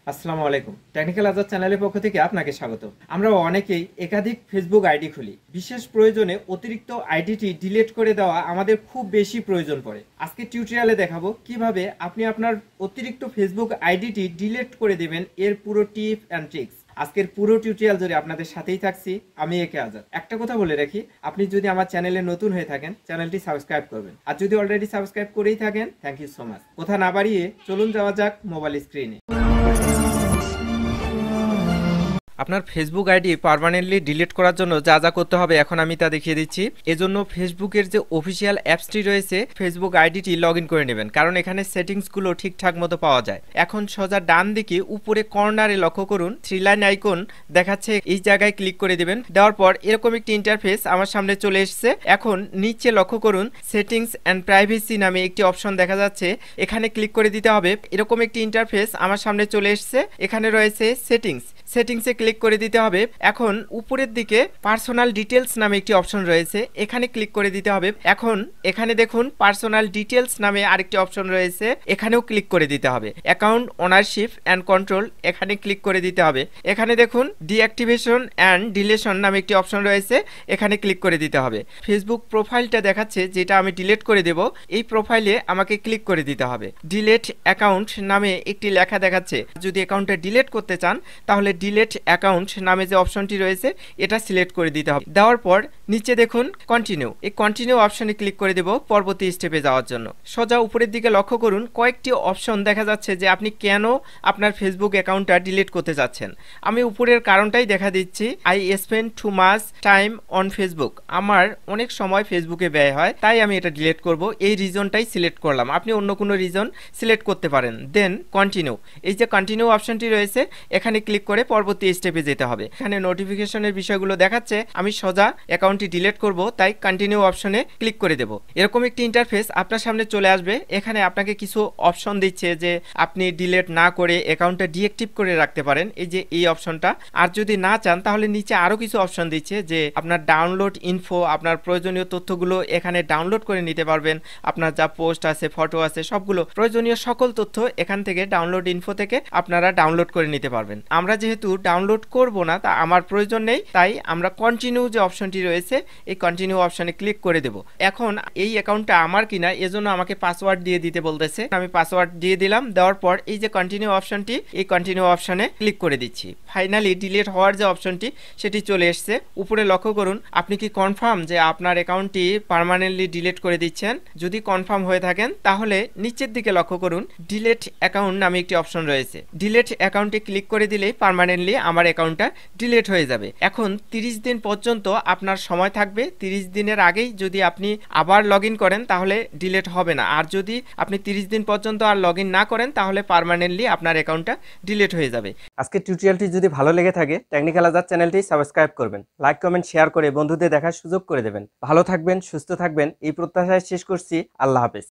আসসালামু আলাইকুম। টেকনিক্যাল আজাদ চ্যানেলের পক্ষ থেকে আপনাকে স্বাগত। আমরা অনেকেই একাধিক ফেসবুক আইডি খুলি। বিশেষ প্রয়োজনে অতিরিক্ত আইডিটি ডিলিট করে দেওয়া আমাদের খুব বেশি প্রয়োজন পড়ে। আজকে টিউটোরিয়ালে দেখাবো কিভাবে আপনি আপনার অতিরিক্ত ফেসবুক আইডিটি ডিলিট করে দিবেন, এর পুরো টিপ অ্যান্ড ট্রিক্স। আজকের পুরো টিউটোরিয়াল জুড়ে আপনাদের সাথেই থাকছি আমি একে আজাদ। একটা কথা বলে রাখি, আপনি যদি আমার চ্যানেলে নতুন হয়ে থাকেন চ্যানেলটি সাবস্ক্রাইব করবেন, আর যদি অলরেডি সাবস্ক্রাইব করেই থাকেন থ্যাংক ইউ সো মাচ। কথা না বাড়িয়ে চলুন যাওয়া যাক মোবাইল স্ক্রিনে। আপনার ফেসবুক আইডি পার্মানেন্টলি ডিলিট করার জন্য যা যা করতে হবে এখন আমি তা দেখিয়ে দিচ্ছি। এজন্য ফেসবুকের যে অফিসিয়াল অ্যাপসটি রয়েছে ফেসবুক আইডিটি লগ ইন করে নেবেন, কারণ এখানে সেটিংসগুলো ঠিকঠাক মতো পাওয়া যায়। এখন সোজা ডান দিকে উপরে কর্নারে লক্ষ্য করুন, 3 লাইন আইকন দেখাচ্ছে, এই জায়গায় ক্লিক করে দিবেন। দেওয়ার পর এরকম একটি ইন্টারফেস আমার সামনে চলে এসেছে। এখন নিচে লক্ষ্য করুন, সেটিংস অ্যান্ড প্রাইভেসি নামে একটি অপশন দেখা যাচ্ছে, এখানে ক্লিক করে দিতে হবে। এরকম একটি ইন্টারফেস আমার সামনে চলে এসেছে। এখানে রয়েছে সেটিংসে ক্লিক করে দিতে হবে। এখন উপরের দিকে পার্সোনাল ডিটেলস নামে একটি অপশন রয়েছে, এখানে ক্লিক করে দিতে হবে। এখন এখানে দেখুন পার্সোনাল ডিটেলস নামে আরেকটি অপশন রয়েছে, এখানেও ক্লিক করে দিতে হবে। অ্যাকাউন্ট ওনারশিপ অ্যান্ড কন্ট্রোল, এখানে ক্লিক করে দিতে হবে। এখানে দেখুন ডিঅ্যাক্টিভেশন অ্যান্ড ডিলেশন নামে একটি অপশন রয়েছে, এখানে ক্লিক করে দিতে হবে। ফেসবুক প্রোফাইলটা দেখাচ্ছে যেটা আমি ডিলিট করে দেব, এই প্রোফাইলে আমাকে ক্লিক করে দিতে হবে। ডিলেট অ্যাকাউন্ট নামে একটি লেখা দেখাচ্ছে, যদি অ্যাকাউন্টটা ডিলিট করতে চান তাহলে ডিলেট অ্যাকাউন্ট নামে যে অপশনটি রয়েছে এটা সিলেক্ট করে দিতে হবে। দেওয়ার পর নিচে দেখুন কন্টিনিউ, এই কন্টিনিউ অপশনে ক্লিক করে দেব পরবর্তী স্টেপে যাওয়ার জন্য। সোজা উপরের দিকে লক্ষ্য করুন, কয়েকটি অপশন দেখা যাচ্ছে যে আপনি কেন আপনার ফেসবুক অ্যাকাউন্টটা ডিলিট করতে যাচ্ছেন। আমি উপরের কারণটাই দেখা দিচ্ছি, I spend too much time on Facebook, আমার অনেক সময় ফেসবুকে ব্যয় হয়, তাই আমি এটা ডিলিট করব, এই রিজনটাই সিলেক্ট করলাম। আপনি অন্য কোনো রিজন সিলেক্ট করতে পারেন। দেন কন্টিনিউ, এই যে কন্টিনিউ অপশনটি রয়েছে এখানে ক্লিক করে পরবর্তী স্টেপে যেতে হবে। এখানে নোটিফিকেশনের বিষয়গুলো দেখাচ্ছে, আমি সোজা অ্যাকাউন্টটি ডিলিট করব, তাই কন্টিনিউ অপশনে ক্লিক করে দেব। এরকম একটি ইন্টারফেস আপনার সামনে চলে আসবে। এখানে আপনাকে কিছু অপশন দিচ্ছে যে আপনি ডিলিট না করে অ্যাকাউন্টটা ডিঅ্যাক্টিভ করে রাখতে পারেন, এই যে এই অপশনটা। আর যদি না চান তাহলে নিচে আরো কিছু অপশন দিচ্ছে যে আপনার ডাউনলোড ইনফো, আপনার প্রয়োজনীয় তথ্যগুলো এখানে ডাউনলোড করে নিতে পারবেন। আপনার যা পোস্ট আছে, ফটো আছে, সবগুলো প্রয়োজনীয় সকল তথ্য এখান থেকে ডাউনলোড ইনফো থেকে আপনারা ডাউনলোড করে নিতে পারবেন। আমরা যেহেতু ডাউনলোড করব না, তা আমার প্রয়োজন নেই, তাই আমরা কন্টিনিউ যে অপশনটি রয়েছে এই কন্টিনিউ অপশনে ক্লিক করে দেব। এখন এই অ্যাকাউন্টটা আমার কিনা এজন্য আমাকে পাসওয়ার্ড দিয়ে দিতে বলতেছে, আমি পাসওয়ার্ড দিয়ে দিলাম। দেওয়ার পর এই যে কন্টিনিউ অপশনটি, এই কন্টিনিউ অপশনে ক্লিক করে দিচ্ছি। ফাইনালি ডিলিট হওয়ার যে অপশনটি সেটি চলে এসেছে। উপরে লক্ষ্য করুন, আপনি কি কনফার্ম যে আপনার অ্যাকাউন্টটি পার্মানেন্টলি ডিলিট করে দিচ্ছেন? যদি কনফার্ম হয়ে থাকেন তাহলে নিচের দিকে লক্ষ্য করুন, ডিলিট অ্যাকাউন্ট নামে একটি অপশন রয়েছে, ডিলিট অ্যাকাউন্টে ক্লিক করে দিলেই পার্মানেন্টলি আমার অ্যাকাউন্টটা ডিলিট হয়ে যাবে। এখন 30 দিন পর্যন্ত আপনার সময় থাকবে। 30 দিনের আগেই যদি আপনি আবার লগ ইন করেন তাহলে ডিলিট হবে না, আর যদি আপনি 30 দিন পর্যন্ত আর লগ ইন না করেন তাহলে পার্মানেন্টলি আপনার অ্যাকাউন্টটা ডিলিট হয়ে যাবে। আজকের টিউটোরিয়ালটি যদি ভালো লেগে থাকে টেকনিক্যাল আজাদ চ্যানেলটি সাবস্ক্রাইব করবেন, লাইক কমেন্ট শেয়ার করে বন্ধুদের দেখার সুযোগ করে দেবেন। ভালো থাকবেন, সুস্থ থাকবেন, এই প্রত্যাশায় শেষ করছি। আল্লাহ হাফেজ।